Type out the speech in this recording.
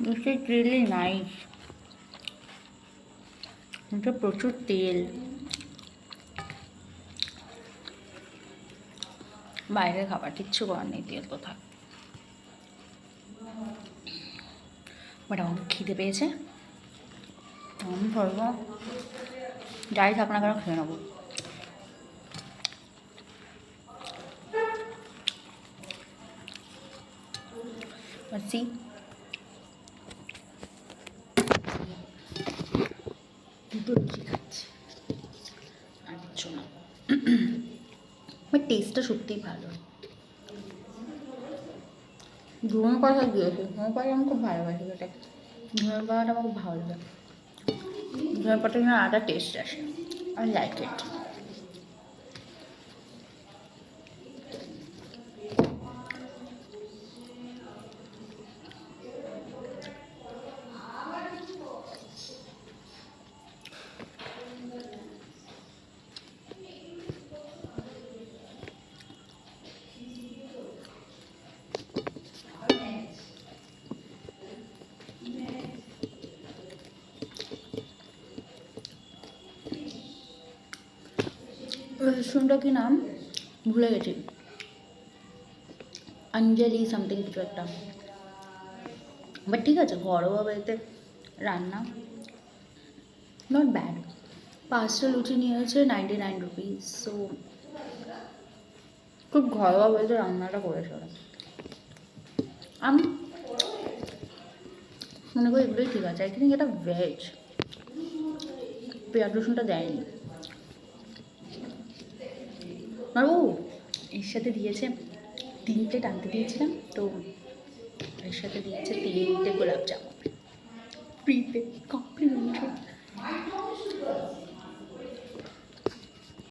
This is really nice. এটা প্রচুর তেল। বাইরের খাবার কিচ্ছু করার নেই, তেল তো থাক। বাট আমার খিদে পেয়েছে, আমি ধরবো যাই থাক না কেন খেয়ে নেবো। See, দুটো লুচি খাচ্ছি আর কিচ্ছু না। বাট টেস্টটা সত্যিই ভালো। ধনে পাতা দিয়েছে, ধনে পাতা আমি খুব ভালোবাসি। এটা ধনে পাতাটা আমার খুব ভালো লাগে। ধনে পাতা যেন আলাদা টেস্ট আসে, আই লাইক ইট। রেস্টুরেন্টটা কি নাম ভুলে গেছি, অঞ্জলি সামথিং কিছু একটা। বাট ঠিক আছে, ঘরোয়া বাড়িতে রান্না, নট ব্যাড। 5টা লুচি নিয়েছে 99 রুপিস। সো খুব ঘরোয়া বাড়িতে রান্নাটা করেছে ওরা। আমি মনে করি এগুলোই ঠিক আছে। আই থিঙ্ক এটা ভেজ, পেঁয়াজ রসুনটা দেয়নি। আর ও এর সাথে দিয়েছে 3 প্লেট আনতে দিয়েছিলাম, তো এর সাথে দিয়েছে 3টে গোলাপ জামুন ফ্রিতে, কমপ্লিমেন্টারি।